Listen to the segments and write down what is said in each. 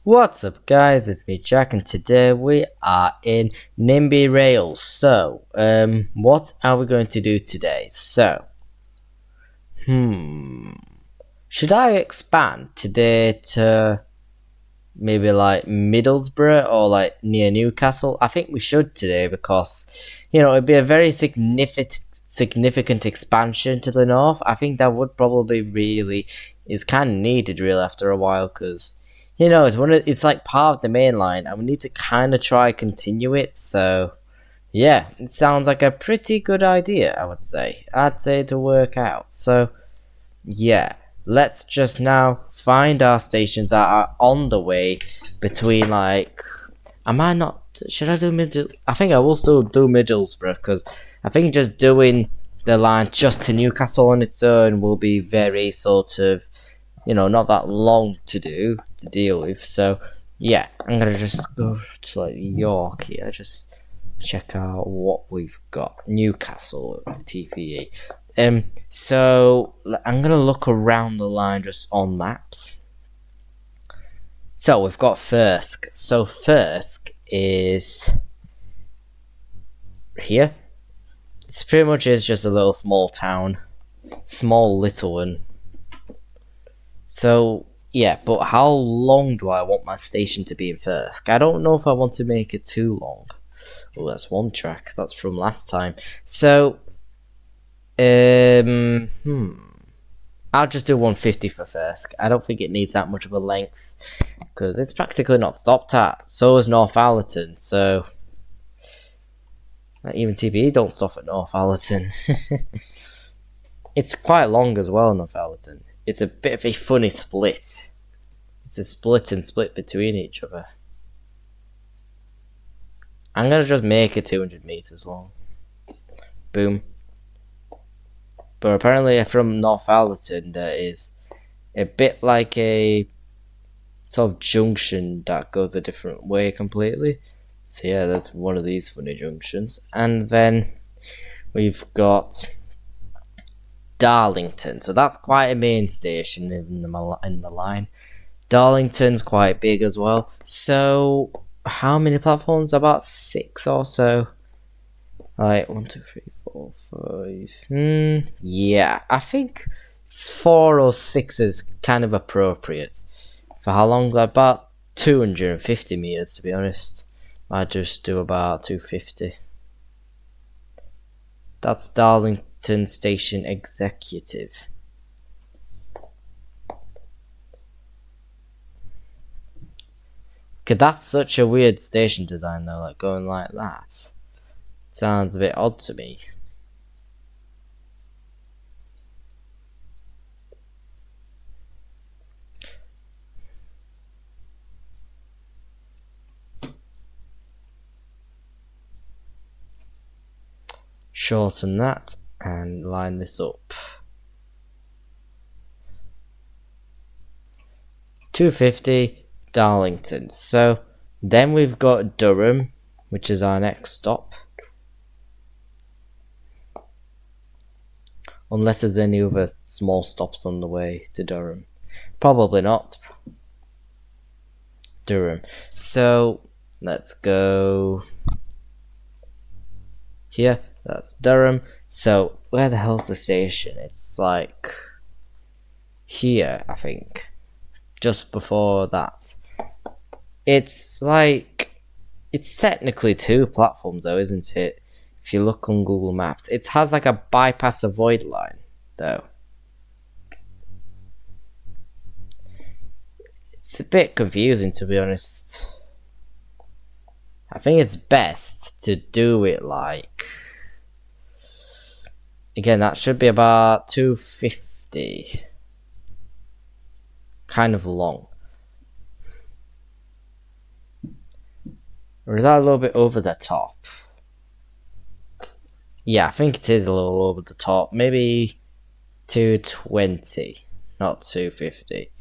What's up guys, it's me Jack and today we are in Nimby Rails. So, what are we going to do today? So, should I expand today to maybe like Middlesbrough or like near Newcastle? I think we should today because, it'd be a very significant expansion to the north. I think that would probably is kind of needed really after a while because it's like part of the main line and we need to kind of try continue it. So yeah, it sounds like a pretty good idea. I'd say to work out. So yeah, let's just now find our stations that are on the way between like should I do middle? I think I will still do Middlesbrough because I think just doing the line just to Newcastle on its own will be very sort of not that long to deal with. So yeah, I'm gonna just go to like York here, just check out what we've got. Newcastle TPE. So I'm gonna look around the line just on maps. So we've got Thirsk. So Thirsk is here. It's pretty much is just a little small town, little one. So yeah, but how long do I want my station to be in Thirsk? I don't know if I want to make it too long. Oh, that's one track. That's from last time. So, I'll just do 150 for Thirsk. I don't think it needs that much of a length because it's practically not stopped at. So is Northallerton. So, even TPE don't stop at Northallerton. It's quite long as well, Northallerton. It's a bit of a funny split. It's a split between each other. I'm gonna just make it 200 meters long. Boom. But apparently from Northallerton there is a bit like a sort of junction that goes a different way completely. So yeah, that's one of these funny junctions. And then we've got Darlington, so that's quite a main station in the line. Darlington's quite big as well. So how many platforms? About 6 or so. Like 1, 2, 3, 4, 5. Yeah, I think 4 or 6 is kind of appropriate. For how long? About 250 meters, to be honest. I just do about 250. That's Darlington Station Executive. Okay, that's such a weird station design though, like going like that. Sounds a bit odd to me. Shorten that and line this up. 250 Darlington. So then we've got Durham, which is our next stop. Unless there's any other small stops on the way to Durham. Probably not. Durham. So let's go here. That's Durham. So where the hell's the station? It's like here, I think. Just before that. It's like, it's technically 2 platforms though, isn't it? If you look on Google Maps, it has like a bypass avoid line though. It's a bit confusing, to be honest. I think it's best to do it like, again, that should be about 250. Kind of long. Or is that a little bit over the top? Yeah, I think it is a little over the top. Maybe 220, not 250.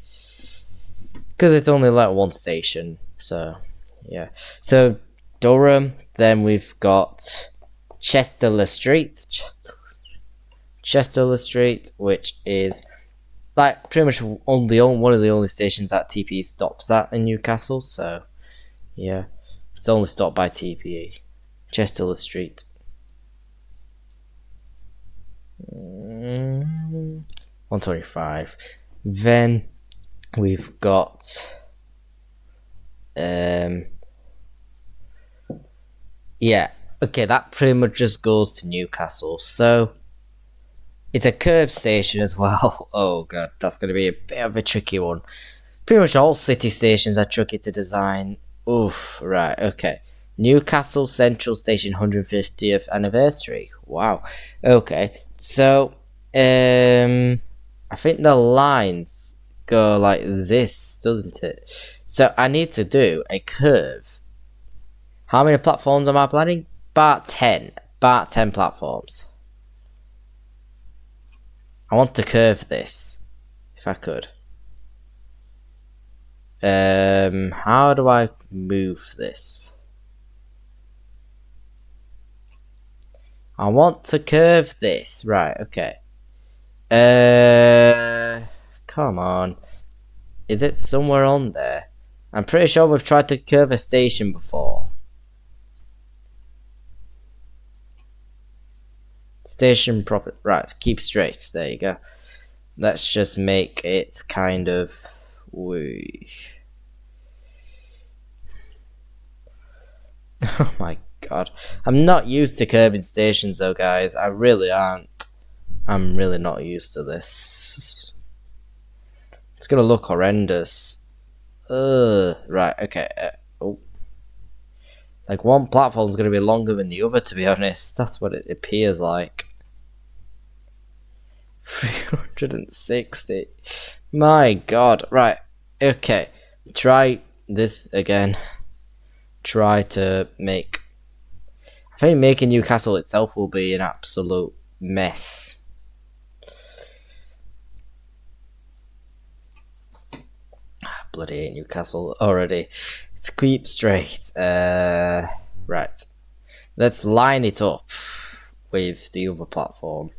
Because it's only like 1 station. So, yeah. So, Durham. Then we've got Chesterle Street. Chesterle Street, which is like pretty much one of the only stations that TPE stops at in Newcastle. So yeah, it's only stopped by TPE. Chester Street. 125. Then we've got yeah, okay, that pretty much just goes to Newcastle. So it's a curb station as well. Oh god, that's gonna be a bit of a tricky one. Pretty much all city stations are tricky to design. Oof, right, okay. Newcastle Central Station 150th anniversary. Wow. Okay. So I think the lines go like this, doesn't it? So I need to do a curve. How many platforms am I planning? About 10. About 10 platforms. I want to curve this, if I could. How do I move this? I want to curve this. Right, okay. Come on. Is it somewhere on there? I'm pretty sure we've tried to curve a station before. Station proper. Right, keep straight. There you go. Let's just make it kind of. Oh my god. I'm not used to curbing stations though, guys. I really aren't. I'm really not used to this. It's gonna look horrendous. Right, okay. Oh. Like one platform's gonna be longer than the other, to be honest. That's what it appears like. 360. My god. Right. Okay. Try this again. Try to make. I think making Newcastle itself will be an absolute mess. Bloody hate Newcastle already. Let's keep straight. Right. Let's line it up with the other platform.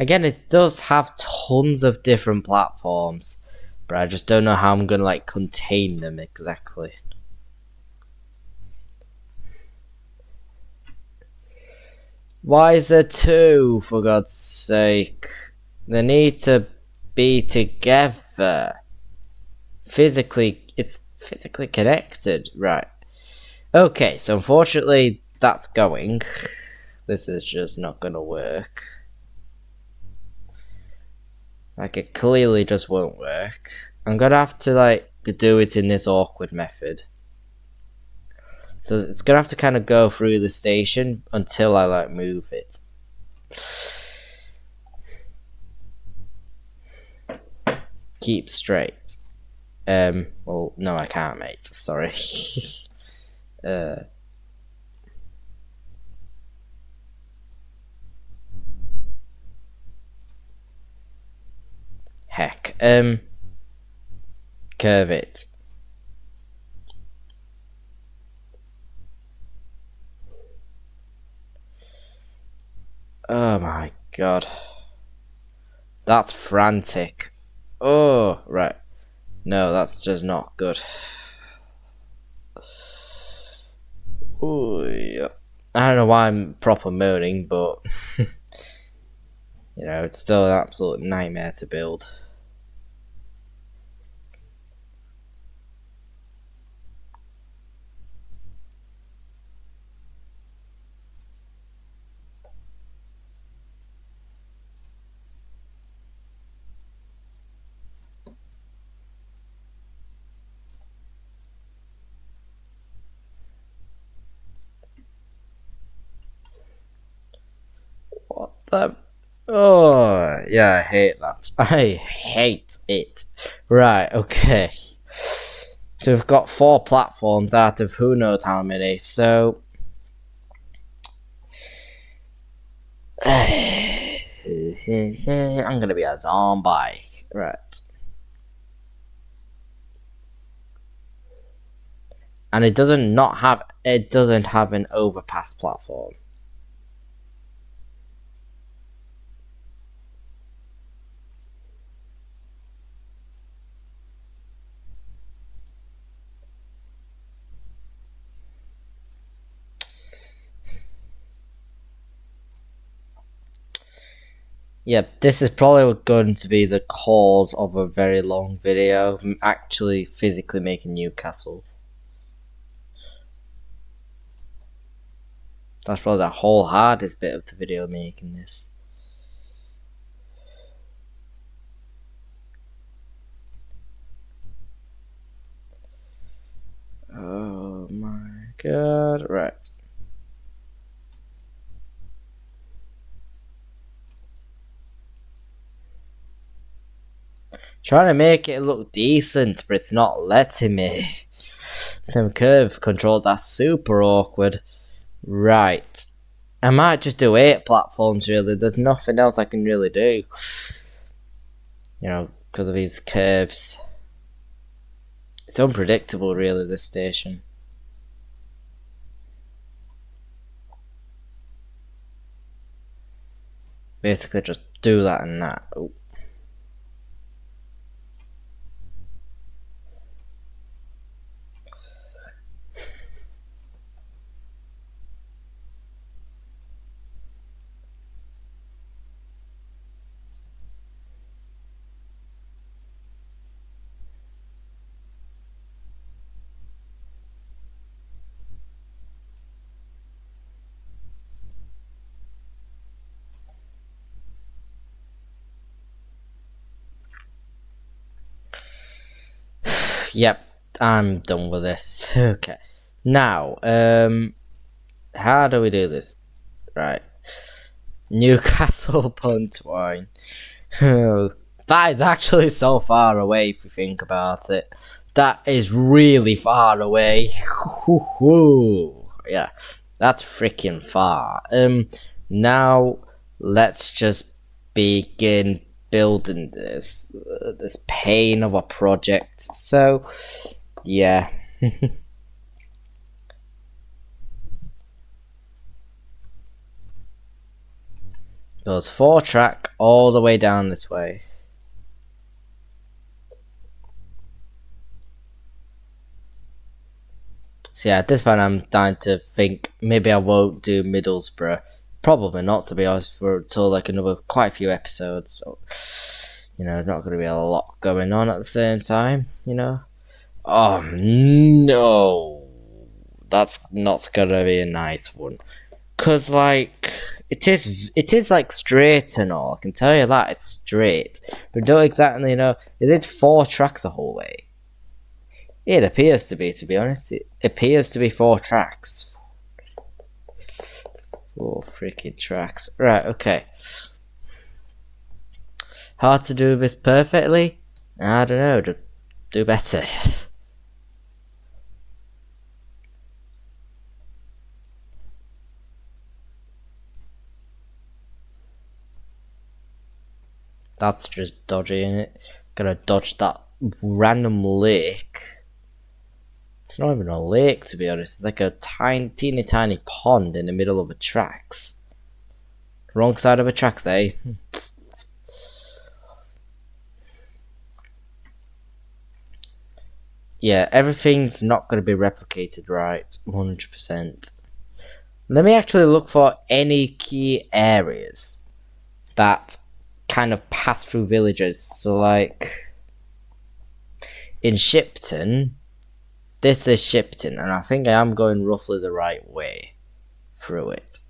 Again, it does have tons of different platforms, but I just don't know how I'm gonna like contain them exactly. Why is there two, for God's sake? They need to be together. Physically, it's physically connected, right? Okay, so unfortunately that's going. This is just not gonna work. Like, it clearly just won't work. I'm gonna have to, like, do it in this awkward method. So it's gonna have to kind of go through the station until I, like, move it. Keep straight. Well, no, I can't, mate. Sorry. Heck. Curve it. Oh my god. That's frantic. Oh, right. No, that's just not good. Ooh, yeah. I don't know why I'm proper moaning, but you know, it's still an absolute nightmare to build. What the? Oh, yeah, I hate that. I hate it. Right, okay. So we've got 4 platforms out of who knows how many, so I'm gonna be a zombie. Right. And it doesn't have an overpass platform. Yep, this is probably going to be the cause of a very long video. I'm actually physically making Newcastle. That's probably the whole hardest bit of the video making this. Oh my god, right. Trying to make it look decent, but it's not letting me. Them curve controls are super awkward. Right. I might just do 8 platforms really, there's nothing else I can really do. You know, because of these curves. It's unpredictable really, this station. Basically just do that and that. Oh. Yep, I'm done with this. Okay. Now, how do we do this? Right. Newcastle upon Tyne. That is actually so far away if you think about it. That is really far away. Yeah, that's freaking far. Now let's just begin building this pain of a project. So, yeah. Goes 4 track all the way down this way. So yeah, at this point I'm starting to think maybe I won't do Middlesbrough. Probably not, to be honest, for until like another quite a few episodes. So, you know, there's not going to be a lot going on at the same time, you know. Oh no, that's not going to be a nice one. Cause like it is like straight and all. I can tell you that it's straight, but don't exactly know. It did 4 tracks the whole way. It appears to be honest. It appears to be 4 tracks. 4 freaking tracks. Right, okay. How to do this perfectly? I don't know. Do better. That's just dodgy, innit? Gotta dodge that random lake. It's not even a lake, to be honest. It's like a teeny tiny pond in the middle of the tracks. Wrong side of the tracks, eh? Yeah, everything's not going to be replicated right, 100%. Let me actually look for any key areas that kind of pass through villages. So, like, in Shipton, this is Shipton, and I think I am going roughly the right way through it.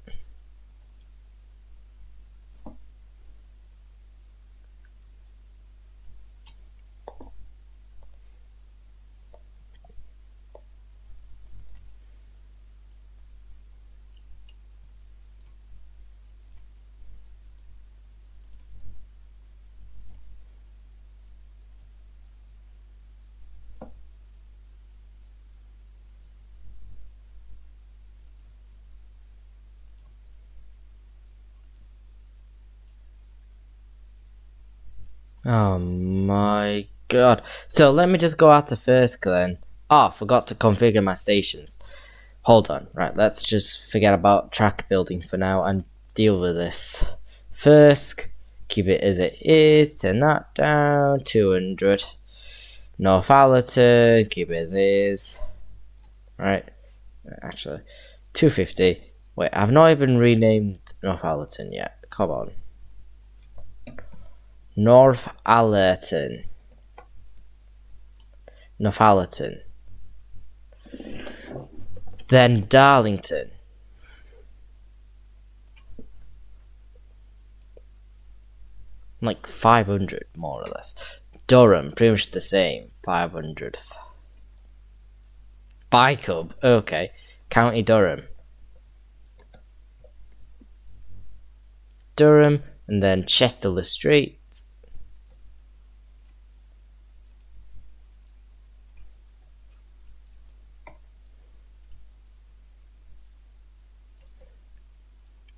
Oh my god. So let me just go out to first then. Oh, forgot to configure my stations. Hold on. Right, let's just forget about track building for now and deal with this. First, keep it as it is. Turn that down. 200. Northallerton. Keep it as it is. Right. Actually, 250. Wait, I've not even renamed Northallerton yet. Come on. Northallerton. Northallerton. Then Darlington. Like 500 more or less. Durham, pretty much the same. 500. Bicub, okay. County Durham. Durham, and then Chester Street.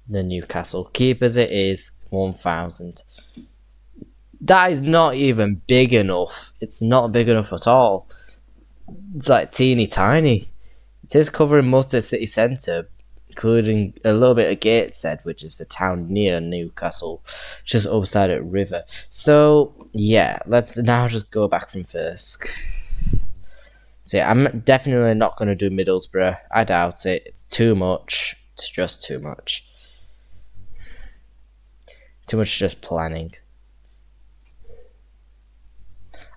The Newcastle. Keep as it is, 1000. That is not even big enough. It's not big enough at all. It's like teeny tiny. It is covering most of the city centre, including a little bit of Gateshead, which is a town near Newcastle, just other side of the river. So, yeah, let's now just go back from first. So, yeah, I'm definitely not going to do Middlesbrough. I doubt it. It's too much. It's just too much. Too much just planning.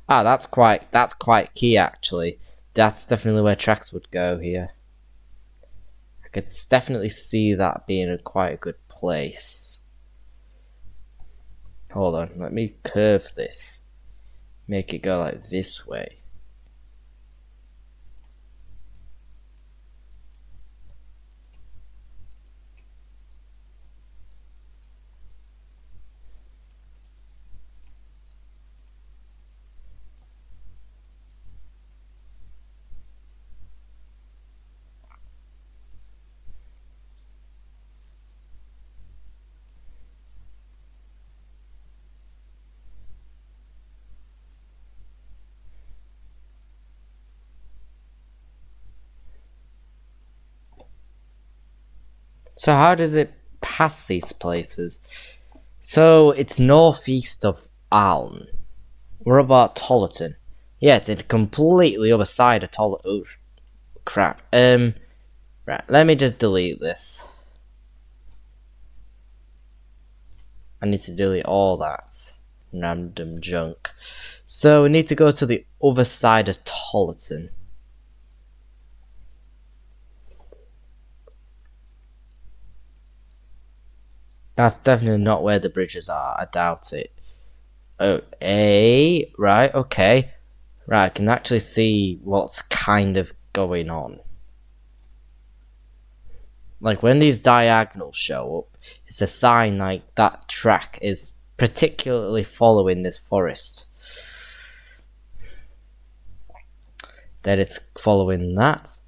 Ah, that's quite key actually. That's definitely where tracks would go here. I could definitely see that being quite a good place. Hold on, let me curve this. Make it go like this way. So how does it pass these places? So it's northeast of Aln. What about Tollerton? Yeah, it's the completely other side of Tollerton. Oh, crap. Right, let me just delete this. I need to delete all that random junk. So we need to go to the other side of Tollerton. That's definitely not where the bridges are. I doubt it. Oh, right, okay. Right, I can actually see what's kind of going on. Like when these diagonals show up, it's a sign like that track is particularly following this forest. That it's following that.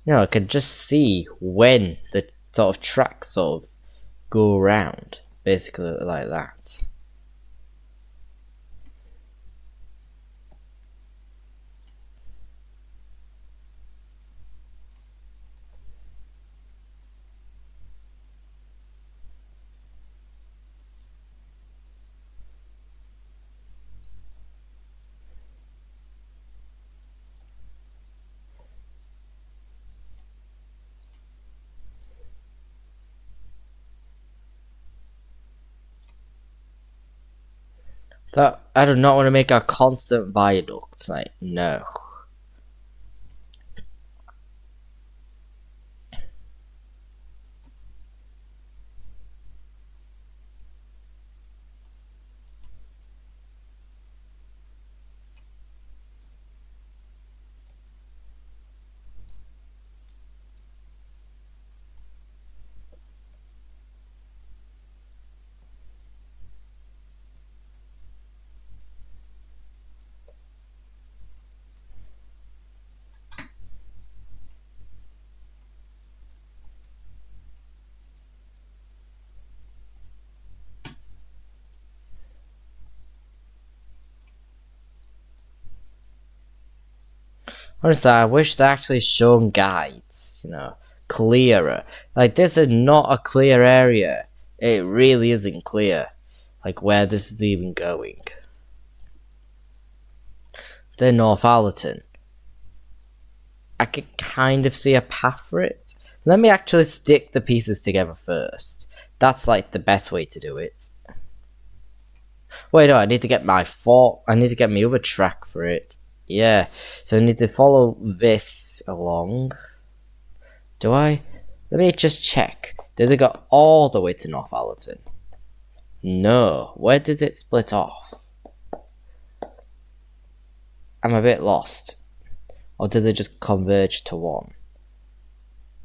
You know, I can just see when the sort of tracks sort of go around, basically like that. That I do not want to make a constant viaduct. Like, no. Honestly, I wish they actually shown guides, you know, clearer. Like, this is not a clear area. It really isn't clear, like, where this is even going. The North Allerton. I could kind of see a path for it. Let me actually stick the pieces together first. That's, like, the best way to do it. Wait, no, I need to get my other track for it. Yeah, so I need to follow this along. Do I? Let me just check. Did it go all the way to North Allerton? No. Where did it split off? I'm a bit lost. Or did it just converge to one?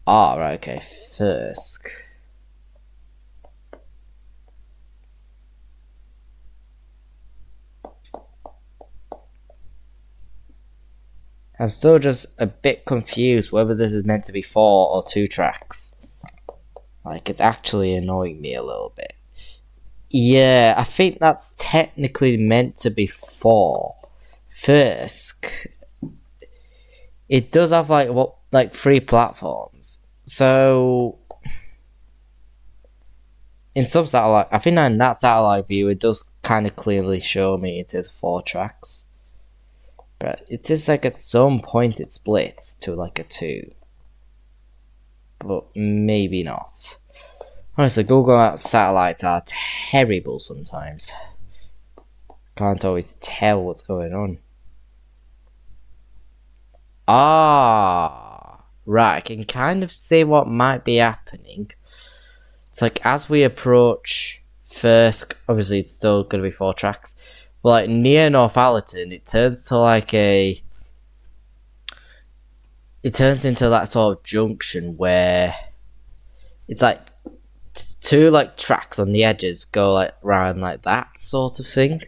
Ah, right, okay. Thirsk. I'm still just a bit confused whether this is meant to be 4 or 2 tracks. Like, it's actually annoying me a little bit. Yeah, I think that's technically meant to be 4. Thirsk. It does have, like 3 platforms. So, in some satellite, I think in that satellite view, it does kind of clearly show me it is 4 tracks. But it is like at some point it splits to like a 2. But maybe not. Honestly, Google Maps satellites are terrible sometimes. Can't always tell what's going on. Ah, right, I can kind of see what might be happening. It's like as we approach Thirsk, obviously it's still going to be 4 tracks. But like near North Allerton, it turns to like it turns into that sort of junction where it's like 2 like tracks on the edges go like round like that sort of thing.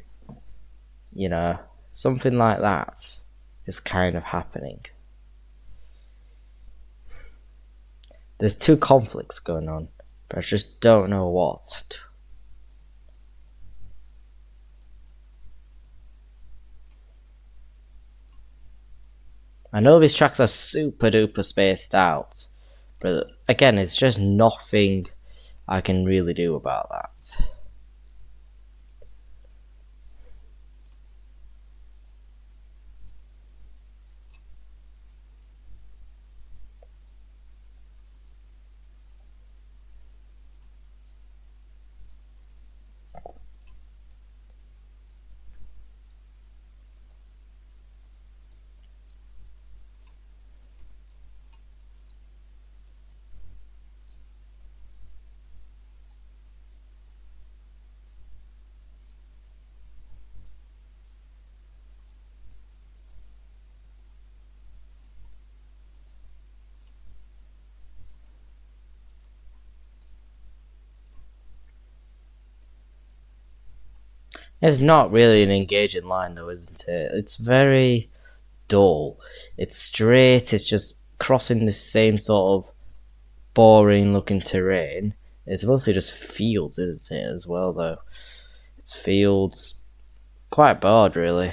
You know, something like that is kind of happening. There's 2 conflicts going on, but I just don't know what. I know these tracks are super duper spaced out, but again, it's just nothing I can really do about that. It's not really an engaging line though, isn't it? It's very dull. It's straight, it's just crossing the same sort of boring looking terrain. It's mostly just fields, isn't it, as well though? It's fields. Quite bored really.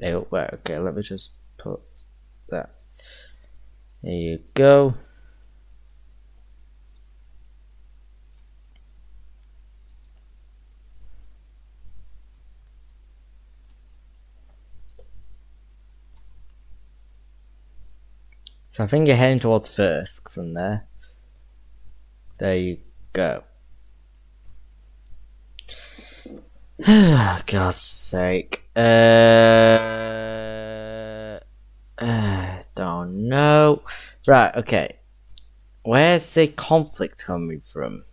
Oh, wait, okay, let me just put that. There you go. So I think you're heading towards Thirsk from there. There you go. God's sake. Don't know. Right, okay. Where's the conflict coming from?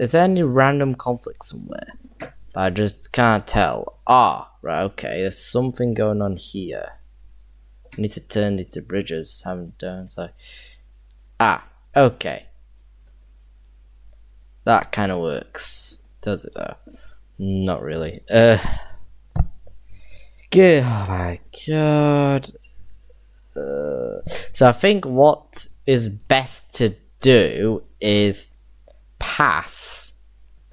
Is there any random conflict somewhere? But I just can't tell. Ah, right, okay. There's something going on here. I need to turn these to bridges. Haven't done so. Ah, okay. That kind of works. Does it though? Not really. Good. Oh my god. So I think what is best to do is pass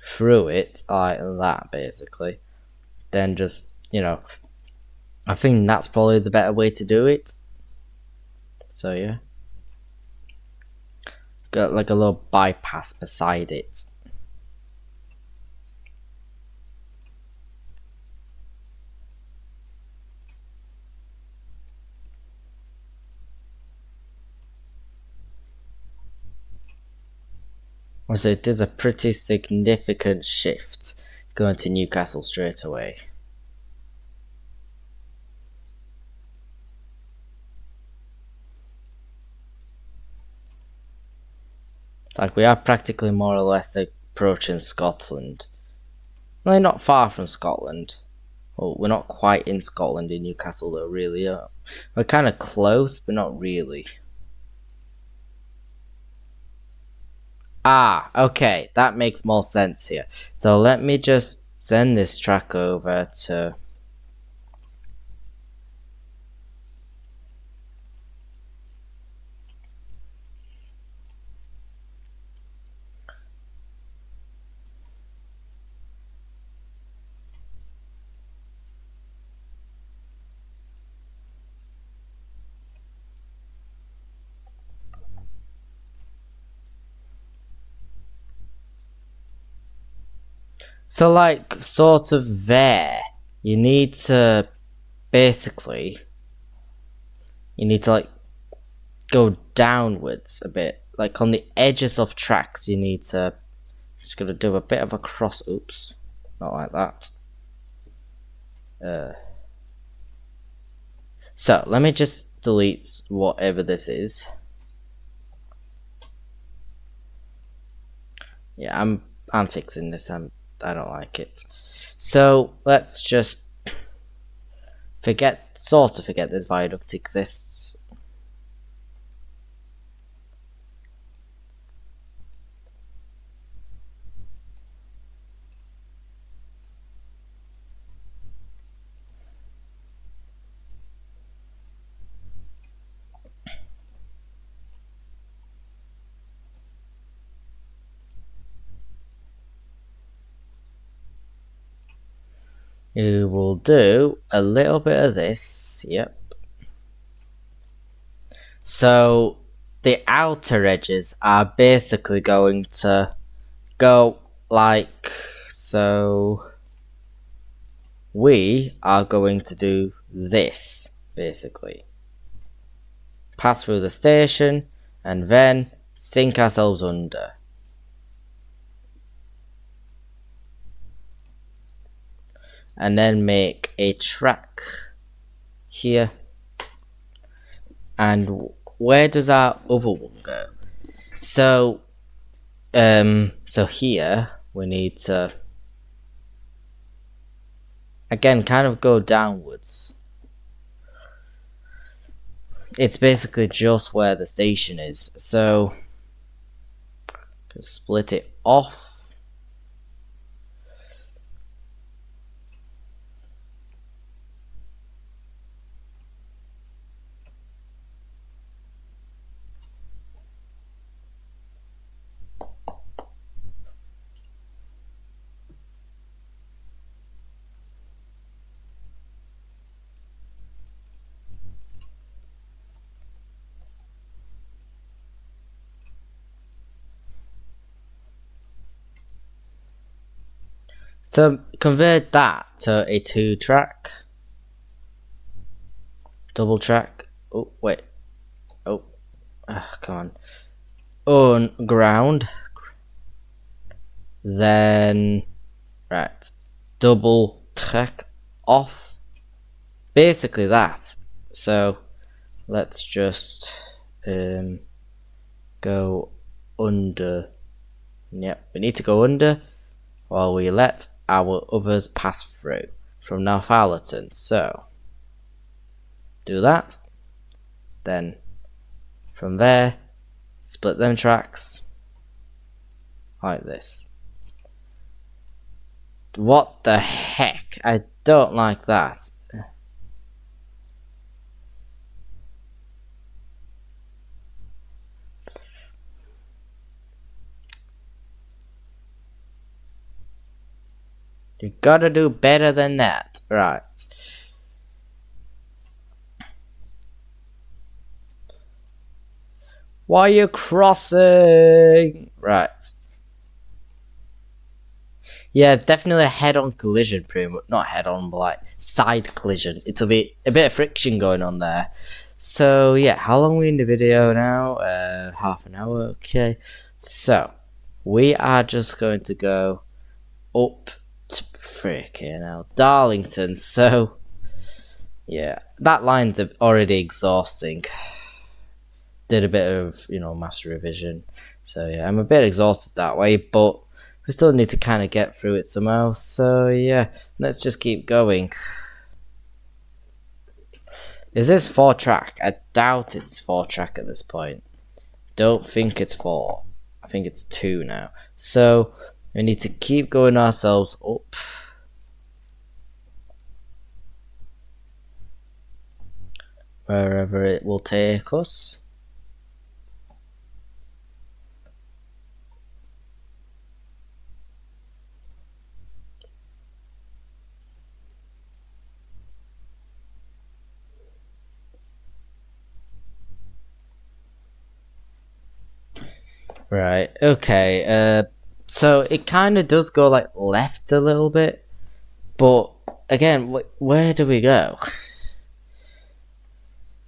through it like that, basically, then just, you know, I think that's probably the better way to do it. So yeah, got like a little bypass beside it. So it is a pretty significant shift going to Newcastle straight away. Like, we are practically more or less approaching Scotland. Well, not far from Scotland. Well, we're not quite in Scotland in Newcastle though, really. We're kind of close, but not really. Ah, okay, that makes more sense here. So let me just send this track over to... So, like, sort of there, you need to, basically, you need to, like, go downwards a bit. Like, on the edges of tracks, you need to, just gonna do a bit of a cross, oops, not like that. So, let me just delete whatever this is. Yeah, I'm fixing this, I don't like it. So, let's just sort of forget this viaduct exists. You will do a little bit of this, yep. So the outer edges are basically going to go like so. We are going to do this, basically. Pass through the station and then sink ourselves under. And then make a track here. And where does our other one go? So here we need to again kind of go downwards. It's basically just where the station is, so split it off. So convert that to a 2-track, double track. Oh wait, oh, come on, on ground. Then right, double track off. Basically that. So let's just go under. Yep, we need to go under while we let our others pass through from Northallerton. So do that. Then from there, split them tracks like this. What the heck? I don't like that. You gotta do better than that. Right. Why are you crossing? Right. Yeah, definitely a head-on collision, pretty much. Not head-on, but like side collision. It'll be a bit of friction going on there. So yeah, how long are we in the video now? Half an hour. Okay. So we are just going to go up to freaking hell, Darlington. So yeah, that line's already exhausting. Did a bit of, master revision. So yeah, I'm a bit exhausted that way, but we still need to kind of get through it somehow. So yeah, let's just keep going. Is this 4-track? I doubt it's 4-track at this point. Don't think it's 4. I think it's 2 now. So we need to keep going ourselves up. Wherever it will take us. Right, okay, so it kind of does go like left a little bit, but again, where do we go?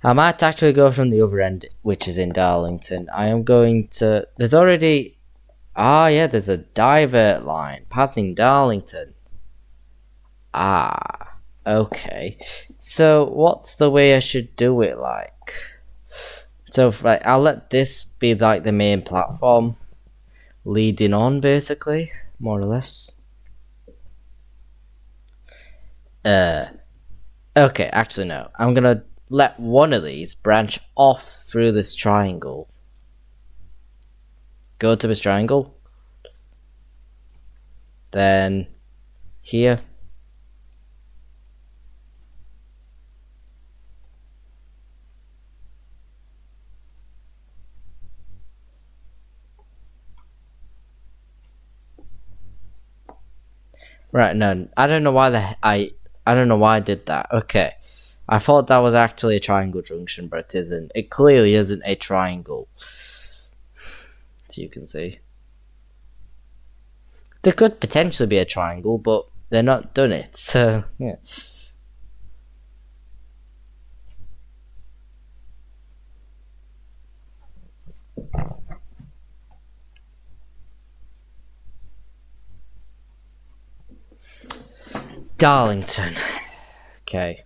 I might actually go from the other end, which is in Darlington. I am going to, there's already, yeah, there's a divert line passing Darlington. Okay, so what's the way I should do it like? So like, I'll let this be like the main platform, leading on basically, more or less. Okay, actually no. I'm gonna let one of these branch off through this triangle. Go to this triangle. Then here. Right, no, I don't know why I don't know why I did that. Okay. I thought that was actually a triangle junction, but it isn't. It clearly isn't a triangle. So you can see. There could potentially be a triangle, but they're not done it, so yeah. Darlington. Okay.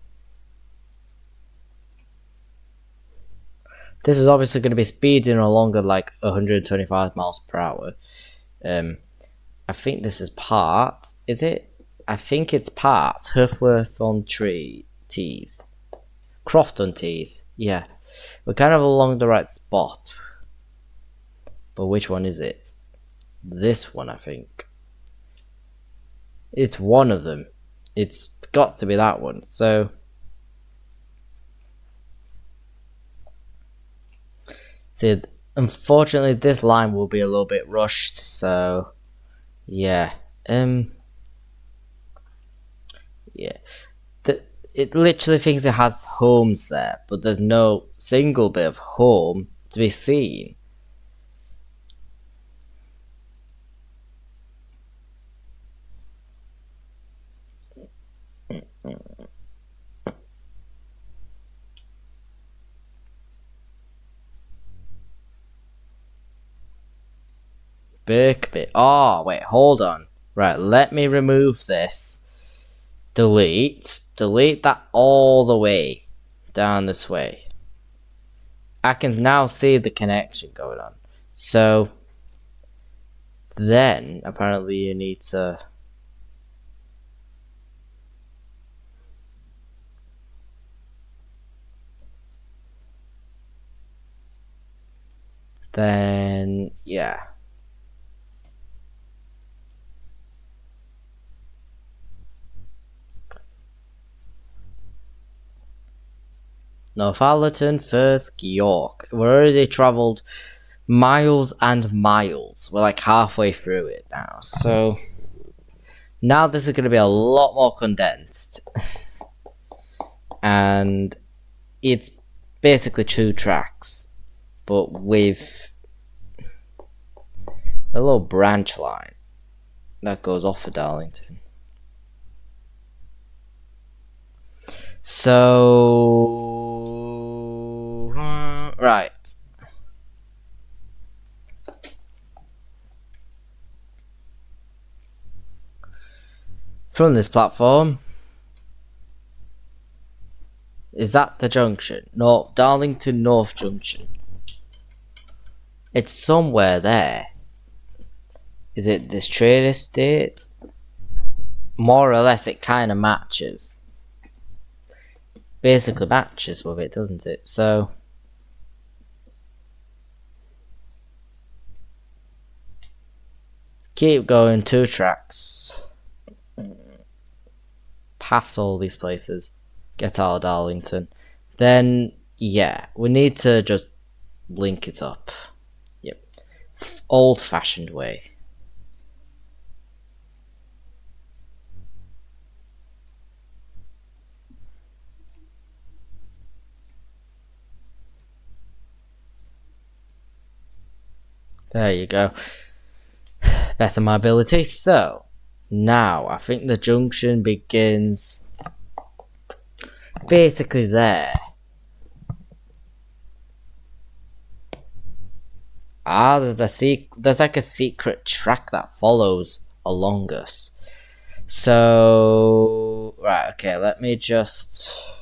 This is obviously going to be speeding along at like 125 miles per hour. I think this is part. Is it? I think it's part. Hurthworth on Tees. Croft on Tees. Yeah. We're kind of along the right spot. But which one is it? This one, I think. It's one of them. It's got to be that one. So see, unfortunately this line will be a little bit rushed, so yeah. Yeah. It literally thinks it has homes there, but there's no single bit of home to be seen. Big bit. Oh, wait, hold on. Right, let me remove this. Delete that all the way down this way. I can now see the connection going on. So then apparently you need to then yeah. Northallerton, First, York. We're already travelled miles and miles. We're like halfway through it now. So Now this is going to be a lot more condensed. And it's basically 2 tracks, but with a little branch line that goes off of Darlington. So, right. From this platform, is that the junction? No, Darlington North Junction. It's somewhere there. Is it this trade estate? More or less, it kind of matches. Basically matches with it, doesn't it? So, keep going, 2 tracks. Pass all these places. Get out of Darlington. Then, yeah, we need to just link it up. Yep. Old-fashioned way. There you go. Better my ability. So, now I think the junction begins basically there. Ah, there's like a secret track that follows along us. So, right, okay, let me just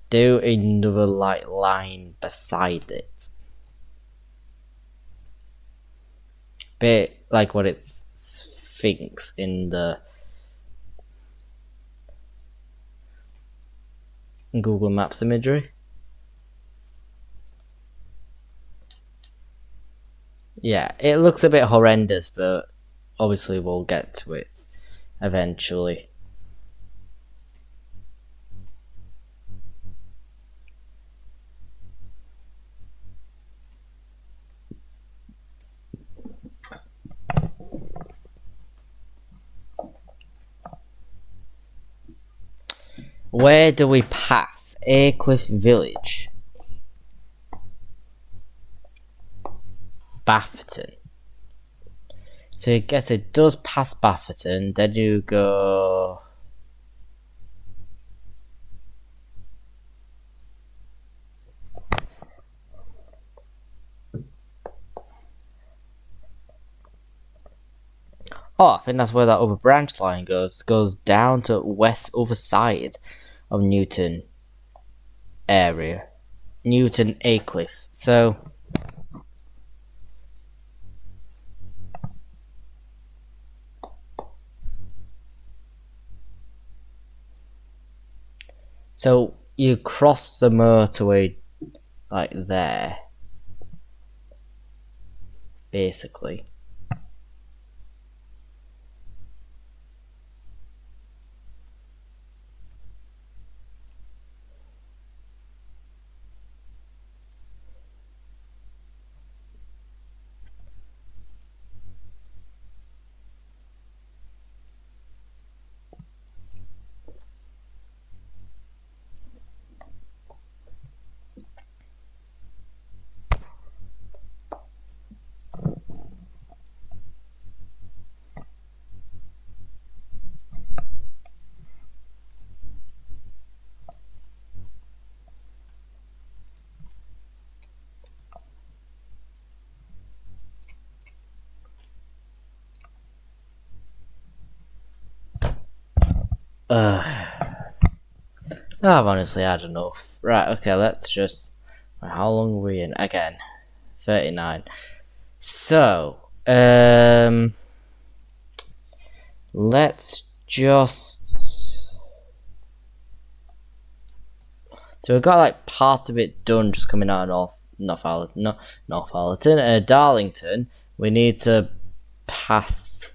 do another light line beside it. Bit like what it thinks in the Google Maps imagery. Yeah, it looks a bit horrendous, but obviously we'll get to it eventually. Where do we pass? Aycliffe Village. Bafferton. So I guess it does pass Bafferton, then you go... Oh, I think that's where that other branch line goes. It goes down to west other side of Newton area. Newton Aycliffe. So you cross the motorway like there. Basically. I've honestly had enough. Right, okay, let's just... How long are we in? Again, 39. So, let's just... So we've got like part of it done, just coming out of North Allerton. Darlington, we need to pass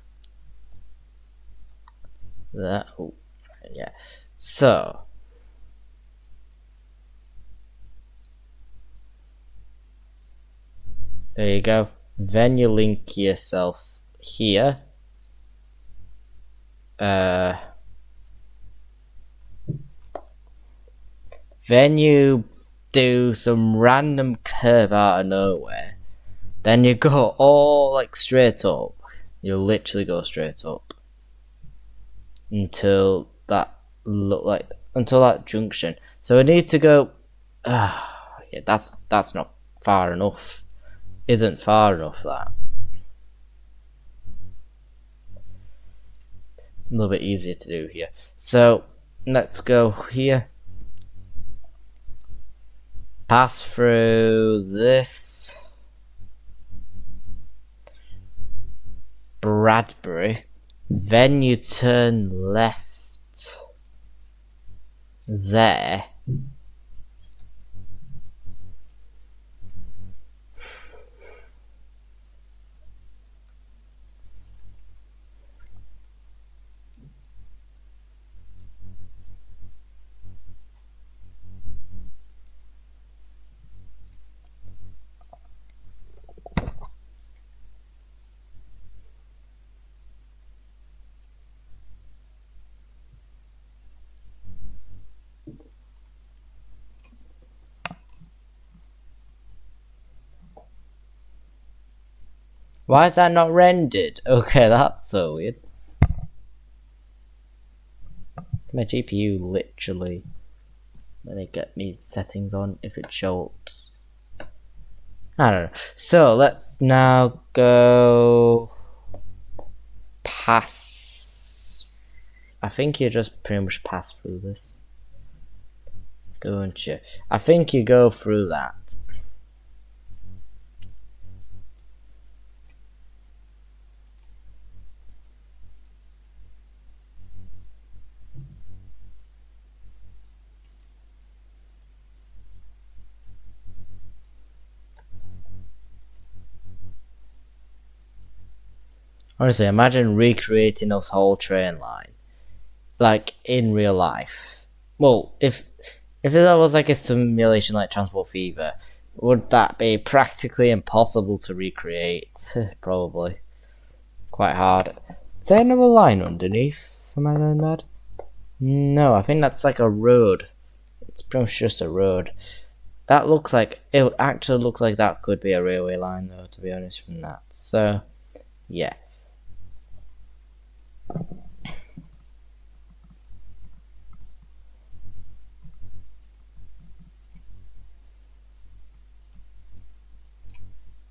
that. Oh, yeah. So... There you go. Then you link yourself here. Then you do some random curve out of nowhere. Then you go all like straight up. You literally go straight up until that until that junction. So we need to go. Yeah, that's not far enough. Isn't far enough that. A little bit easier to do here. So let's go here. Pass through this Bradbury. Then you turn left there. Why is that not rendered? Okay, that's so weird. My GPU literally. Let me get me settings on if it shows. I don't know. So let's now go pass. I think you just pretty much pass through this, don't you? I think you go through that. Honestly, imagine recreating this whole train line, like in real life. Well, if that was like a simulation like Transport Fever, would that be practically impossible to recreate? Probably. Quite hard. Is there another line underneath? Am I going mad? No, I think that's like a road. It's pretty much just a road. That looks like, it would actually look like that could be a railway line though, to be honest from that. So, yeah.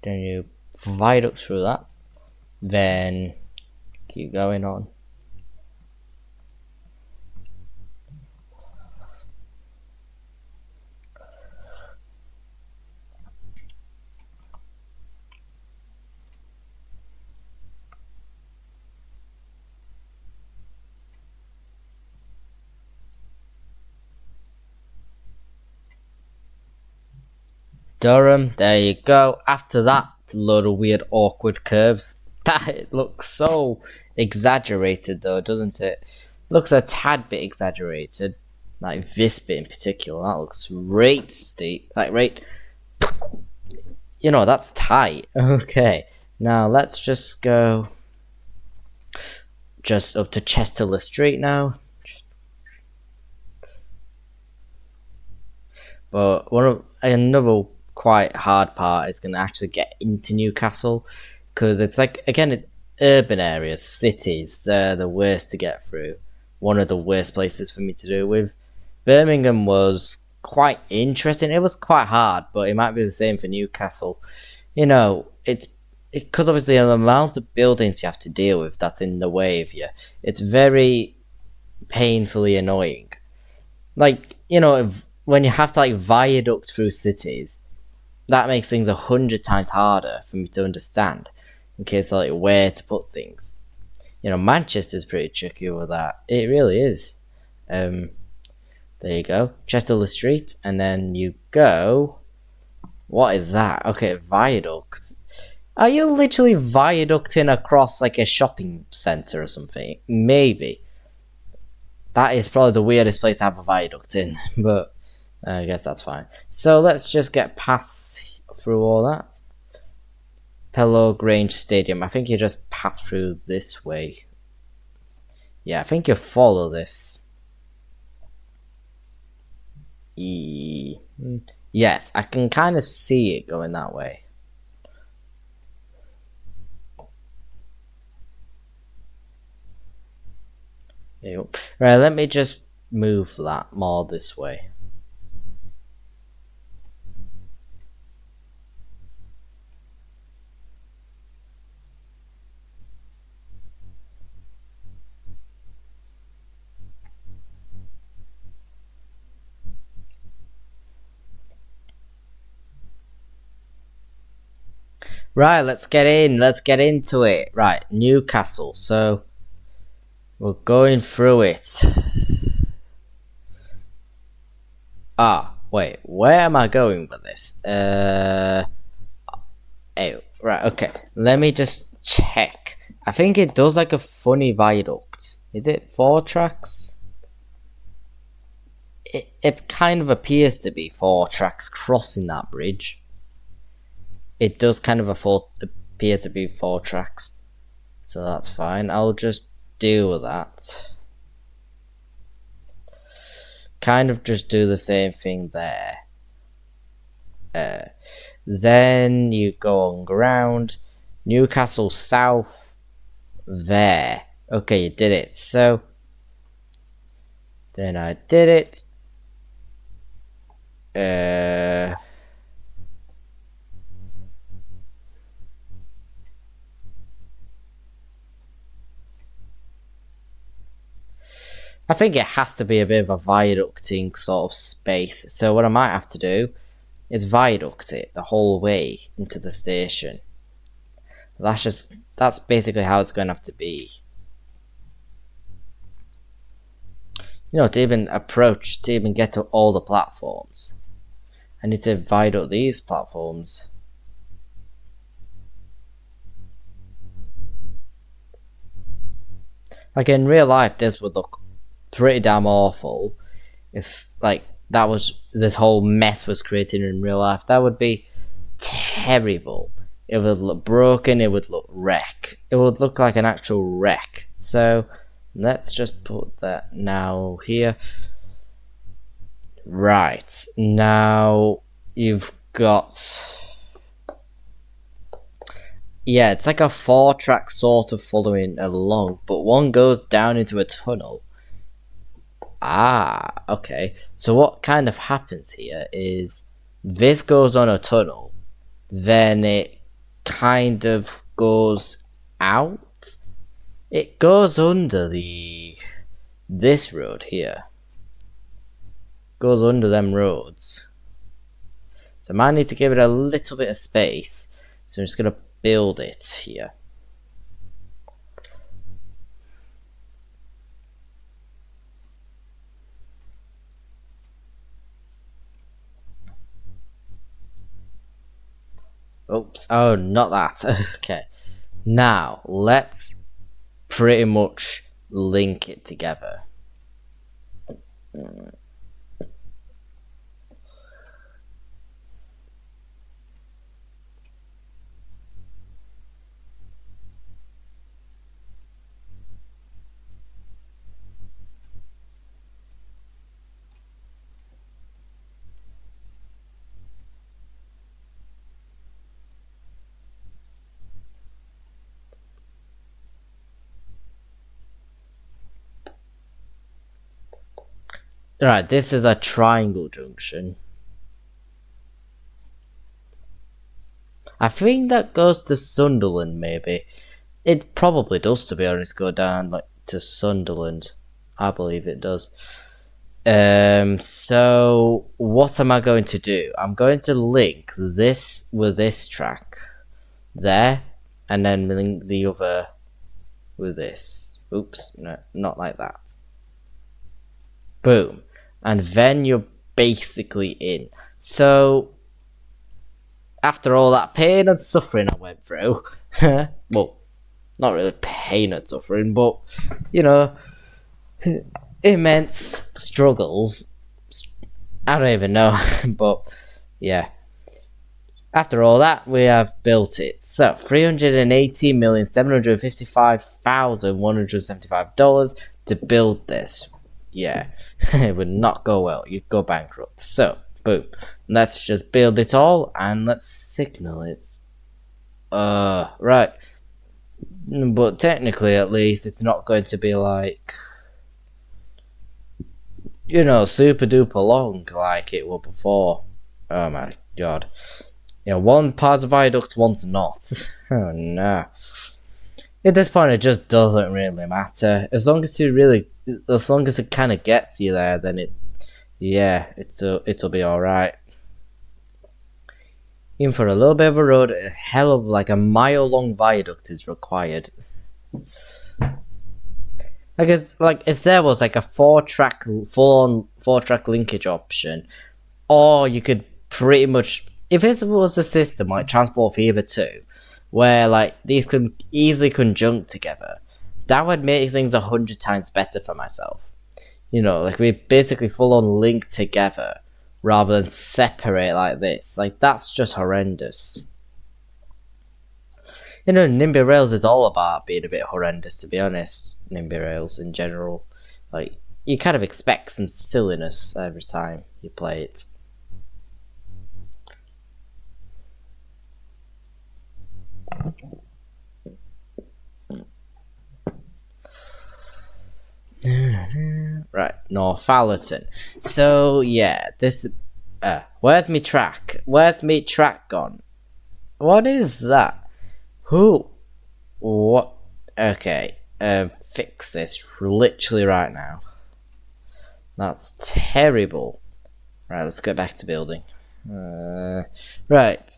Then you viaduct through that. Then keep going on. Durham, there you go. After that, a load of weird, awkward curves. That it looks so exaggerated, though, doesn't it? Looks a tad bit exaggerated. Like this bit in particular, that looks right steep. Like right, you know, that's tight. Okay, now let's just go just up to Chesterle Street now. But another quite hard part is going to actually get into Newcastle, because it's like, again, urban areas, cities, they're the worst to get through. One of the worst places for me to do with. Birmingham was quite interesting. It was quite hard, but it might be the same for Newcastle. You know, it's because obviously the amount of buildings you have to deal with that's in the way of you. It's very painfully annoying. Like, you know, when you have to like viaduct through cities, that makes things 100 times harder for me to understand in case of like where to put things. You know, Manchester's pretty tricky with that. It really is. There you go. Chesterle Street, and then you go. What is that? Okay, viaduct. Are you literally viaducting across like a shopping centre or something? Maybe. That is probably the weirdest place to have a viaduct in, but I guess that's fine. So let's just get past through all that. Pellow Grange Stadium. I think you just pass through this way. Yeah, I think you follow this. Yes, I can kind of see it going that way. Right, let me just move that more this way. Right, let's get in. Let's get into it. Right, Newcastle. So we're going through it. Ah, wait. Where am I going with this? Oh, right. Okay. Let me just check. I think it does like a funny viaduct. Is it 4 tracks? It kind of appears to be 4 tracks crossing that bridge. It does kind of appear to be 4 tracks. So that's fine. I'll just deal with that. Kind of just do the same thing there. Then you go on ground. Newcastle South. There. Okay, you did it. So then I did it. I think it has to be a bit of a viaducting sort of space. So what I might have to do is viaduct it the whole way into the station. That's basically how it's going to have to be. You know, to even get to all the platforms, I need to viaduct these platforms. Like in real life, this would look pretty damn awful if like this whole mess was created in real life. That would be terrible. It would look broken, it would look wreck. It would look like an actual wreck. So let's just put that now here. Right, now you've got, yeah, it's like a 4 track sort of following along, but one goes down into a tunnel. Ah, okay. So what kind of happens here is this goes on a tunnel, then it kind of goes out. It goes under this road here. Goes under them roads. So I might need to give it a little bit of space. So I'm just gonna build it here. Oops, oh, not that. Okay. Now, let's pretty much link it together. Alright, this is a triangle junction. I think that goes to Sunderland, maybe. It probably does, to be honest, go down like to Sunderland. I believe it does. So what am I going to do? I'm going to link this with this track there, and then link the other with this. Oops, no, not like that. Boom. And then you're basically in. So after all that pain and suffering I went through, well, not really pain and suffering, but, you know, immense struggles. I don't even know, but yeah. After all that, we have built it. So, $318,755,175. to build this, yeah, it would not go well. You'd go bankrupt. So, boom. Let's just build it all and let's signal it. Right. But technically, at least, it's not going to be like, you know, super duper long like it was before. Oh my god. You know, one part's a viaduct, one's not. Oh no. At this point, it just doesn't really matter. As long as it kind of gets you there, then it'll be alright. Even for a little bit of a road, a hell of like a mile-long viaduct is required. I guess, like, if there was like a full-on four-track linkage option, or you could pretty much, if it was a system like Transport Fever 2, where like these could easily conjunct together, that would make things 100 times better for myself. You know, like we basically full-on link together, rather than separate like this. Like, that's just horrendous. You know, Nimby Rails is all about being a bit horrendous, to be honest. Nimby Rails in general. Like, you kind of expect some silliness every time you play it. Right, Northallerton. So yeah, this where's me track? Where's me track gone? What is that? Who? What? Okay, fix this literally right now. That's terrible. Right, let's go back to building. Right.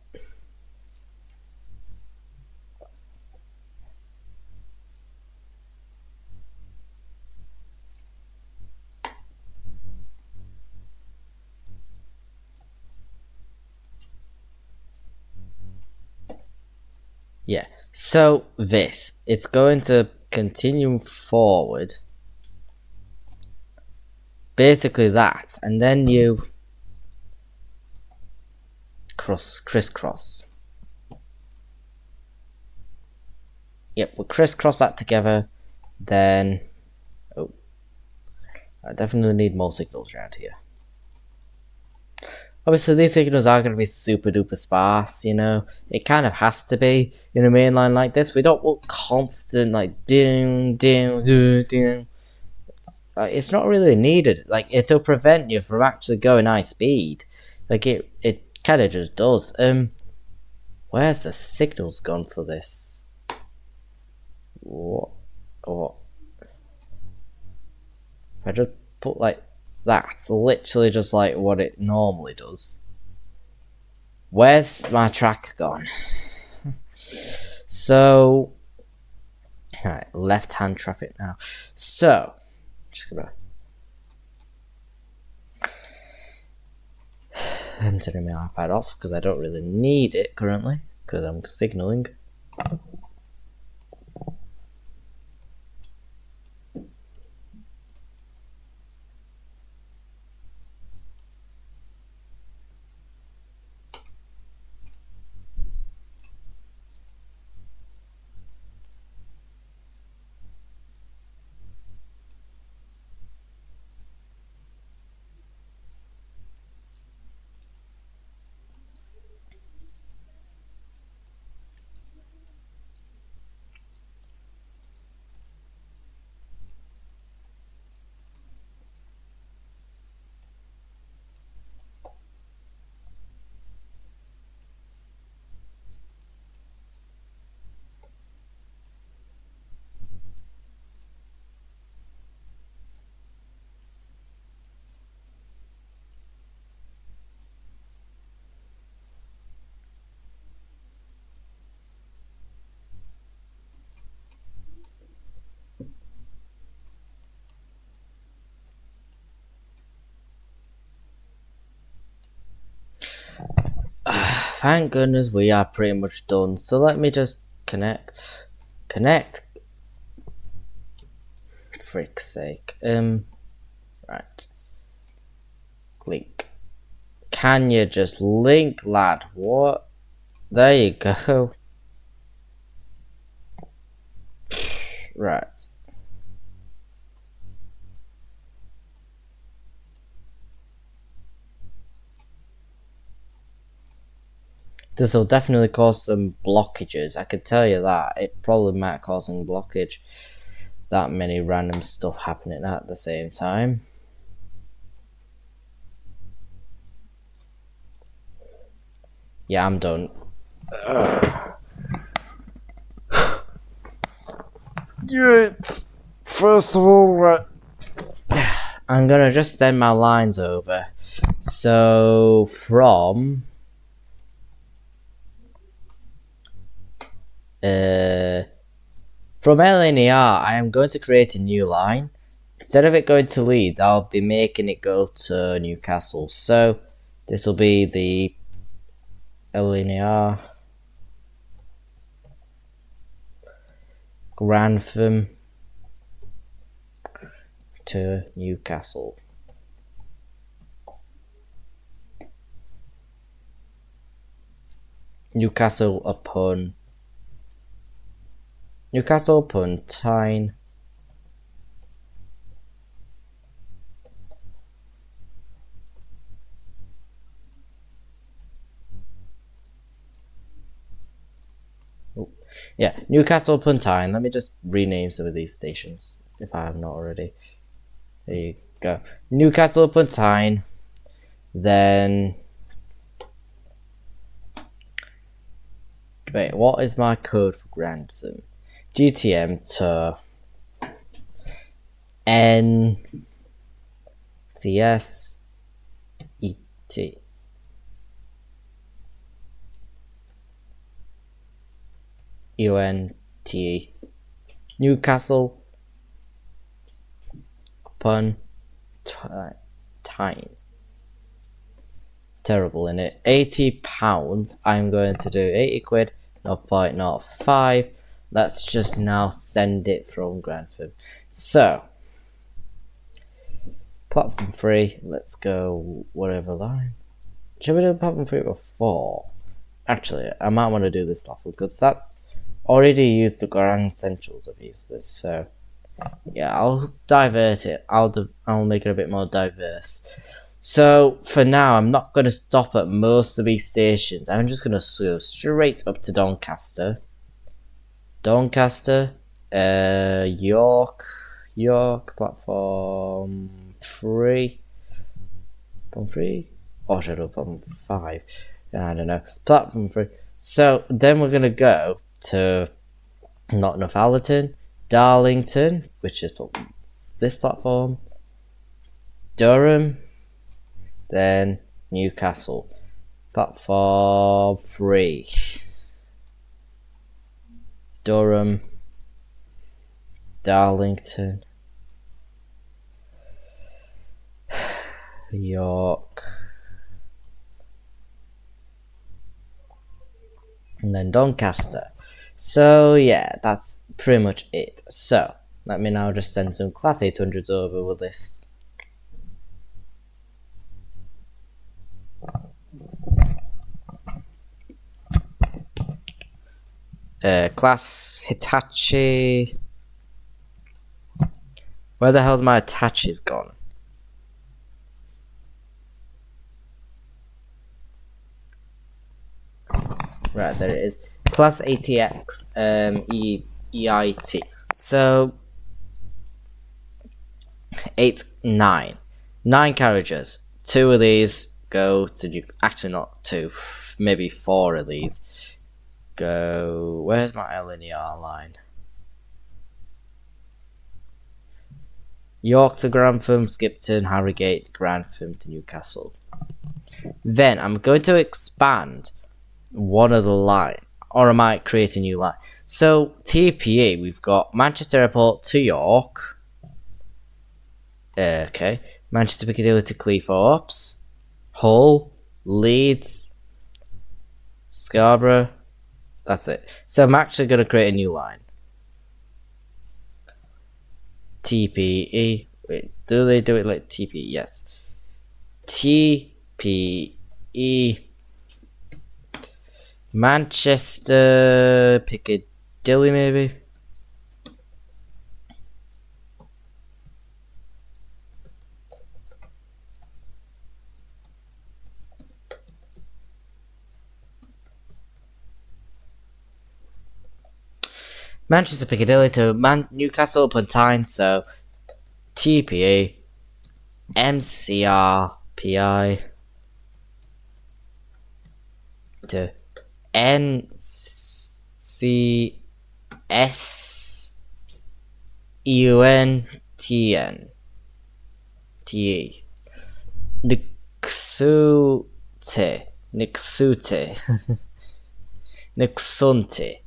Yeah, so it's going to continue forward. Basically that, and then you crisscross. Yep, we'll crisscross that together, then, oh, I definitely need more signals around here. Obviously, these signals are going to be super duper sparse, you know. It kind of has to be in a main line like this. We don't want constant, like, ding, ding, ding, ding. It's not really needed. Like, it'll prevent you from actually going high speed. Like, it kind of just does. Where's the signals gone for this? What? If I just put, like, that's literally just like what it normally does. Where's my track gone? So, alright, left-hand traffic now. So, just gonna I'm turning my iPad off because I don't really need it currently because I'm signaling. Thank goodness we are pretty much done. So let me just connect. Frick's sake. Right. Link. Can you just link, lad? What? There you go. Right. This will definitely cause some blockages. I could tell you that. It probably might cause some blockage. That many random stuff happening at the same time. Yeah, I'm done. First of all, right. I'm gonna just send my lines over. So from LNER, I am going to create a new line. Instead of it going to Leeds, I'll be making it go to Newcastle. So this will be the LNER Grantham to Newcastle. Newcastle upon Tyne. Yeah, Newcastle upon Tyne. Let me just rename some of these stations if I have not already. There you go. Newcastle upon Tyne. Then wait, what is my code for Grantham? GTM to NCS ET. UNTE. Newcastle upon Tyne. Terrible in it. £80. I'm going to do 80 quid, 0.05. Let's just now send it from Grantham. So platform 3, let's go whatever line. Should we do platform 3 before? Actually, I might want to do this platform because that's already used the Grand Centrals of used this, so yeah, I'll divert it. I'll make it a bit more diverse. So for now, I'm not going to stop at most of these stations. I'm just going to go straight up to Doncaster. York platform 3. Platform 3? Or should I do platform 5? I don't know. Platform 3. So then we're going to go to Nottingham, Darlington, which is this platform, Durham, then Newcastle. Platform 3. Durham, Darlington, York, and then Doncaster. So yeah, that's pretty much it. So let me now just send some Class 800s over with this. Class Hitachi. Where the hell's my Hitachi's gone? Right, there it is. Class ATX EIT. So 9 carriages. 2 of these go to actually not 2, maybe 4 of these go. Where's my linear line? York to Grantham, Skipton, Harrogate, Grantham to Newcastle. Then I'm going to expand one of the line, or I might create a new line. So TPE, we've got Manchester Airport to York. Okay, Manchester Piccadilly to Cleethorpes, Hull, Leeds, Scarborough. That's it. So I'm actually going to create a new line. TPE. Wait, do they do it like TPE? Yes. TPE. Manchester Piccadilly, maybe. Manchester Piccadilly to Newcastle upon Tyne, so TPE MCRPI to NCSUNTN TE Nixunte.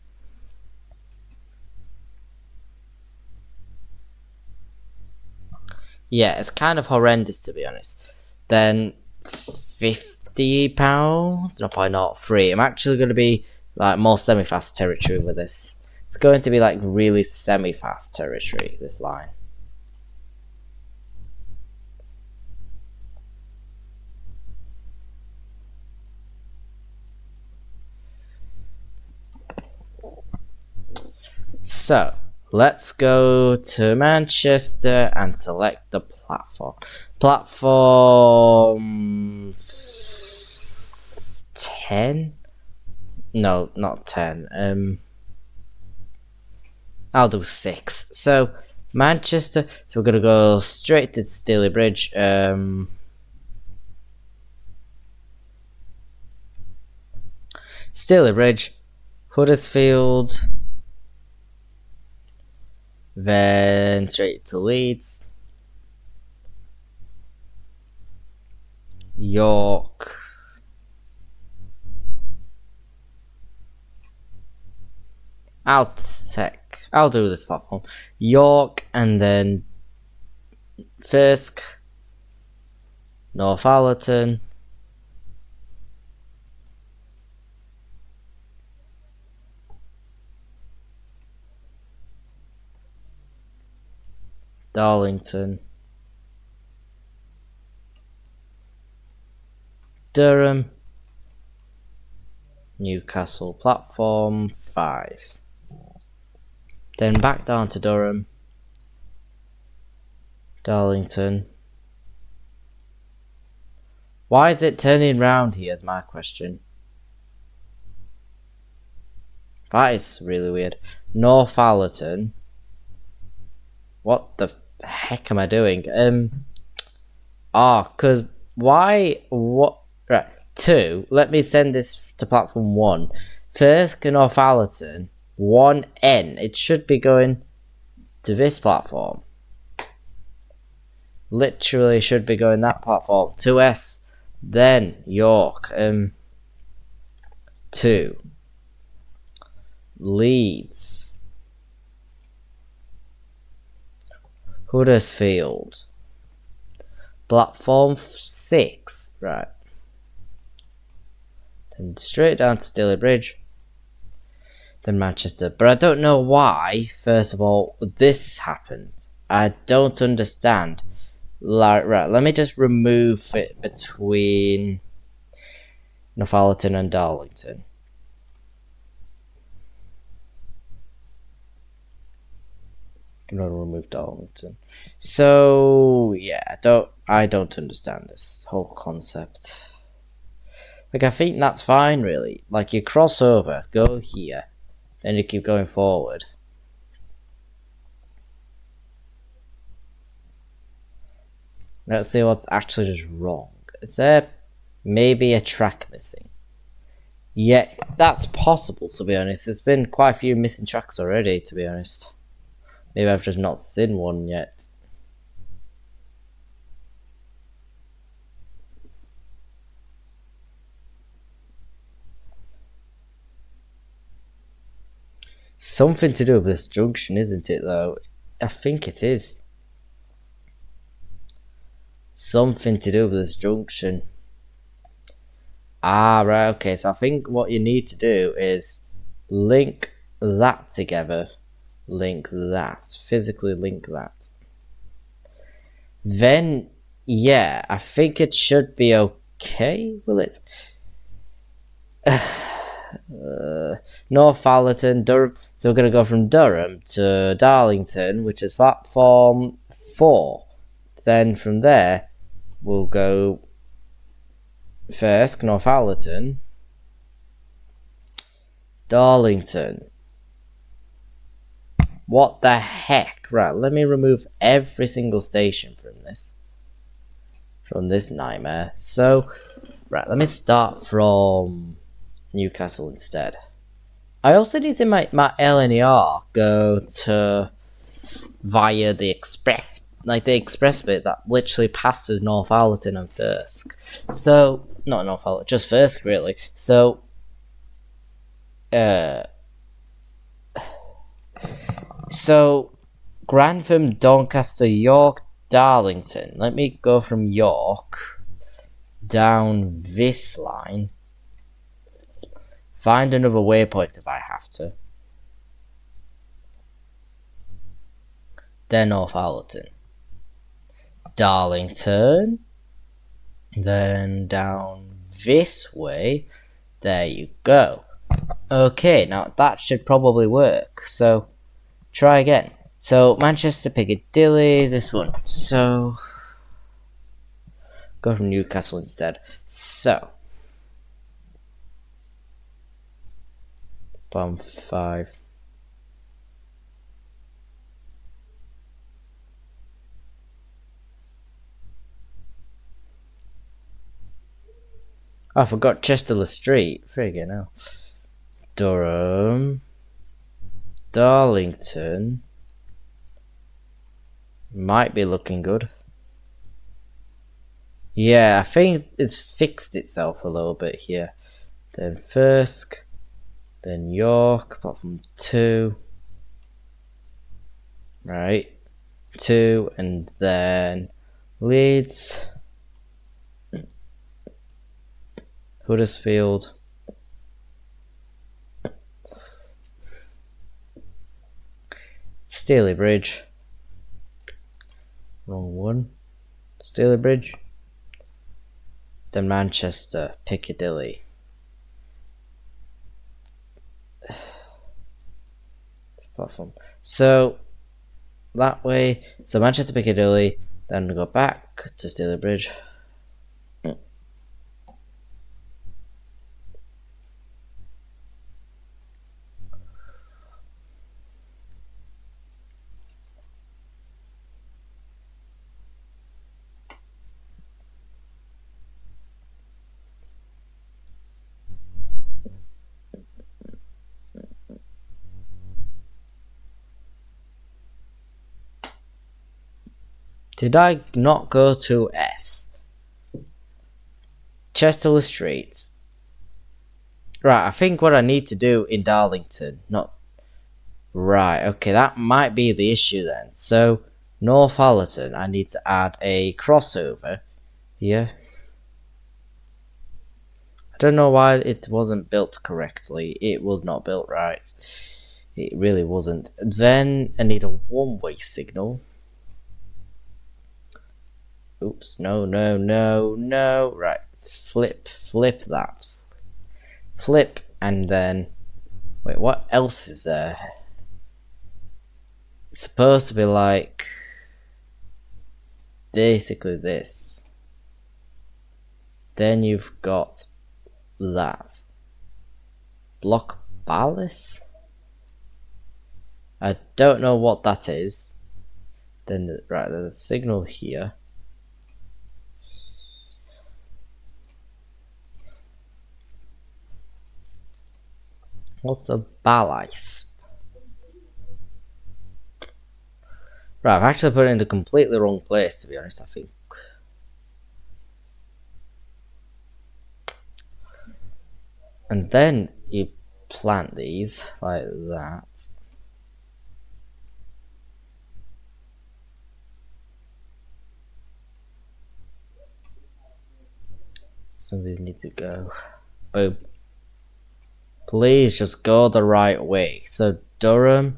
Yeah, it's kind of horrendous to be honest. Then £50? No, probably not. Free. I'm actually going to be like more semi-fast territory with this. It's going to be like really semi-fast territory, this line. So, let's go to Manchester and select the platform. Platform 10? No, not 10. I'll do 6. So, Manchester. So, we're going to go straight to Staley Bridge. Staley Bridge, Huddersfield. Then straight to Leeds, York, I'll do this platform, York, and then Fisk, Northallerton, Darlington, Durham, Newcastle, platform 5. Then back down to Durham, Darlington. Why is it turning round here is my question. That is really weird. Northallerton. What the heck am I doing? Cause why? What? Right, 2. Let me send this to platform 1. First, Northallerton 1N. It should be going to this platform. Literally should be going that platform. 2S. Then York. 2. Leeds. Huddersfield. Platform 6. Right. Then straight down to Staley Bridge. Then Manchester. But I don't know why, first of all, this happened. I don't understand. Right, let me just remove it between Northallerton and Darlington. I'm gonna remove Darlington. So yeah, I don't understand this whole concept. Like, I think that's fine, really. Like, you cross over, go here, then you keep going forward. Let's see what's actually just wrong. Is there maybe a track missing? Yeah, that's possible, to be honest. There's been quite a few missing tracks already, to be honest. Maybe I've just not seen one yet. Something to do with this junction, isn't it, though? I think it is. Something to do with this junction. Ah, right, okay. So I think what you need to do is link that together. Link that. Physically link that. Then, yeah, I think it should be okay, will it? Northallerton, Durham. So we're going to go from Durham to Darlington, which is platform 4. Then from there, we'll go first, Northallerton, Darlington, What the heck? Right, let me remove every single station from this nightmare. So, right, let me start from Newcastle instead. I also need to make my LNER go to via the express, like the express bit that literally passes North Allerton and Thirsk. So, not North Allerton, just Thirsk really. So, Grantham, Doncaster, York, Darlington. Let me go from York down this line. Find another waypoint if I have to. Then North Allerton. Darlington. Then down this way. There you go. Okay, now that should probably work. So, try again. So, Manchester, Piccadilly, this one. So, go from Newcastle instead. So, bomb 5. Oh, I forgot Chesterley Street. Friggin' hell. Durham. Darlington. Might be looking good. Yeah, I think it's fixed itself a little bit here. Then Thirsk. Then York, apart from 2. Right. 2, and then Leeds. Huddersfield. Staley Bridge. Wrong one. Staley Bridge. Then Manchester, Piccadilly. Platform. So that way, so Manchester, Piccadilly, then go back to Staley Bridge. Did I not go to S? Chesterley Street. Right, I think what I need to do in Darlington, not... Right, okay, that might be the issue then. So, North Allerton, I need to add a crossover here. I don't know why it wasn't built correctly. It was not built right. It really wasn't. Then I need a one-way signal. Oops, no. Right, flip that. Flip, and then... Wait, what else is there? It's supposed to be like... basically this. Then you've got that. Block ballast? I don't know what that is. Then, right, there's a signal here. What's a ballast? Right, I've actually put it in the completely wrong place, to be honest, I think. And then you plant these like that. So they need to go. Boom. Please just go the right way. So Durham,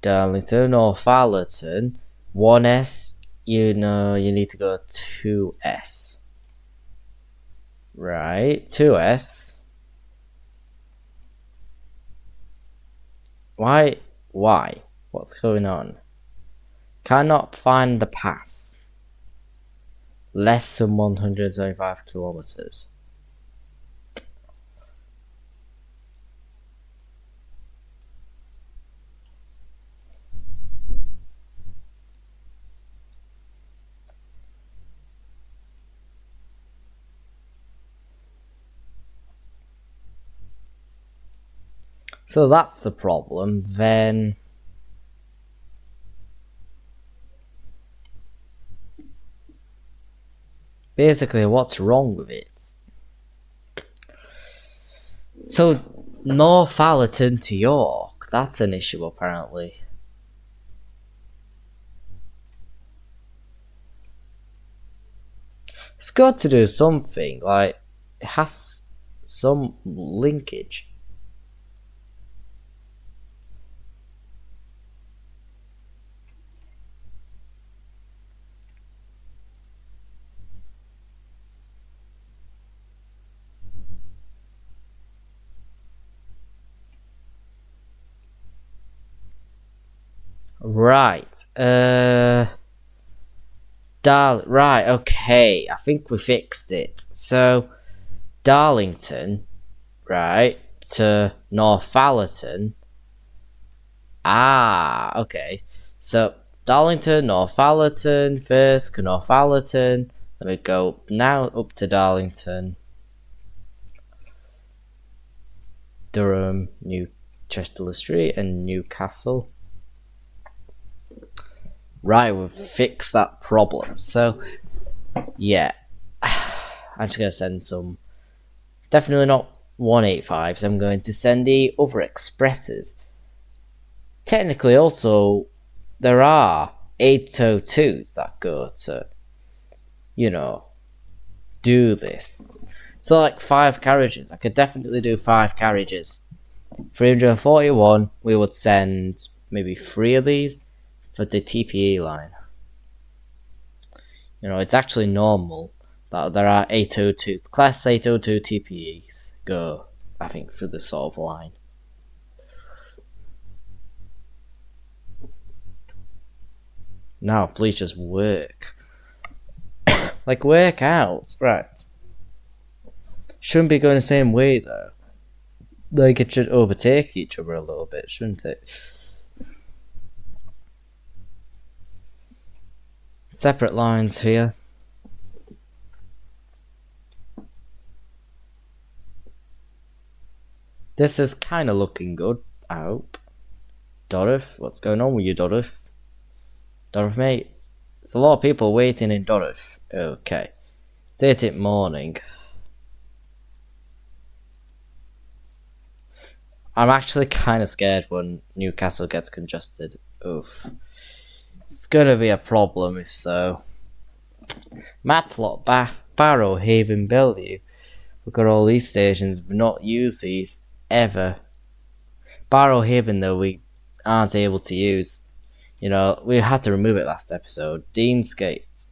Darlington, or Fallerton, 1S, you know you need to go 2S. Right, 2S. Why? What's going on? Cannot find the path. Less than 125 kilometers. So that's the problem. Then basically, what's wrong with it? So Northallerton to York, that's an issue apparently. It's got to do something, like it has some linkage. Right. Right, okay. I think we fixed it. So Darlington, right, to Northallerton. Ah, okay. So Darlington, Northallerton, Fisk, Northallerton. Let me go now up to Darlington, Durham, New Chester Street, and Newcastle. Right, we've fixed that problem. So, yeah. I'm just going to send some. Definitely not 185s. I'm going to send the other expresses. Technically, also, there are 802s that go to, you know, do this. So, like 5 carriages. I could definitely do 5 carriages. 341, we would send maybe 3 of these for the TPE line. You know, it's actually normal that there are 802, class 802 TPEs go, I think, through this sort of line. Now, please just work. Like, work out. Right. Shouldn't be going the same way, though. Like, it should overtake each other a little bit, shouldn't it? Separate lines here. This is kind of looking good, I hope. Dorif, what's going on with you, Dorif? Dorif, mate. There's a lot of people waiting in Dorif. Okay. It's 8 morning. I'm actually kind of scared when Newcastle gets congested. Oof. It's gonna be a problem if so. Matlock, Bath, Barrow, Haven, Bellevue. We've got all these stations, but not use these ever. Barrow Haven, though, we aren't able to use. You know, we had to remove it last episode. Deansgate.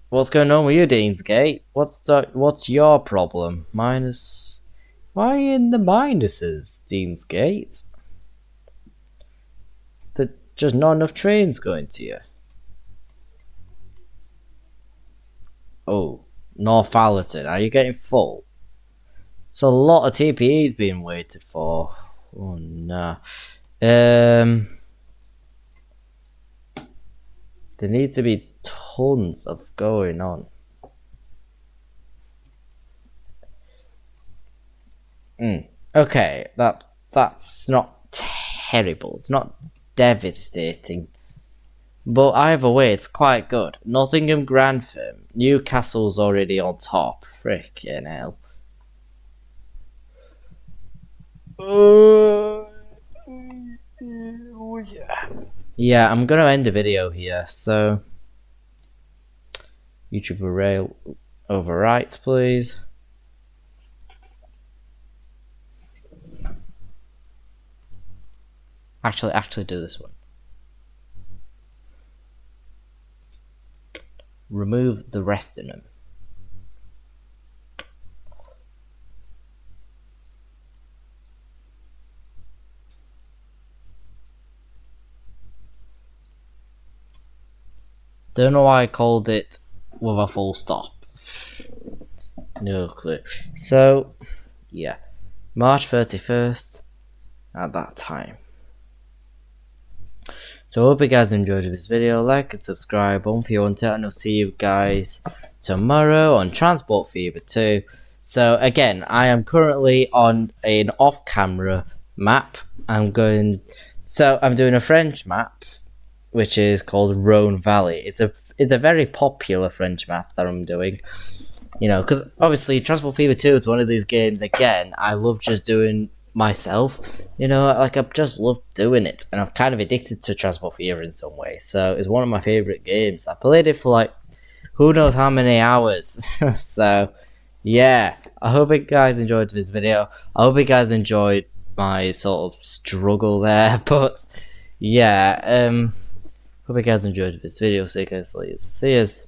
What's going on with you, Deansgate? What's your problem? Minus. Why are you in the minuses, Deansgate? There's just not enough trains going to you. Oh, Northallerton, are you getting full? It's a lot of TPEs being waited for. Oh no. There needs to be tons of going on. Okay, that's not terrible. It's not devastating. But either way, it's quite good. Nottingham Grantham. Newcastle's already on top. Frickin' hell. Yeah, I'm gonna end the video here, so YouTube rail overwrites, please. Actually do this one. Remove the rest of them. Don't know why I called it with a full stop. No clue. So, yeah. March 31st at that time. So I hope you guys enjoyed this video. Like and subscribe on if you want to, and I'll see you guys tomorrow on Transport Fever 2. So again, I am currently on an off-camera map. I'm doing a French map, which is called Rhone Valley. It's a very popular French map that I'm doing. Because obviously Transport Fever 2 is one of these games, again, I love just doing myself. I just love doing it. And I'm kind of addicted to Transport Fever in some way. So it's one of my favourite games. I played it for who knows how many hours. So, yeah. I hope you guys enjoyed this video. I hope you guys enjoyed my sort of struggle there. But, yeah. Hope you guys enjoyed this video. See you guys later. See yous.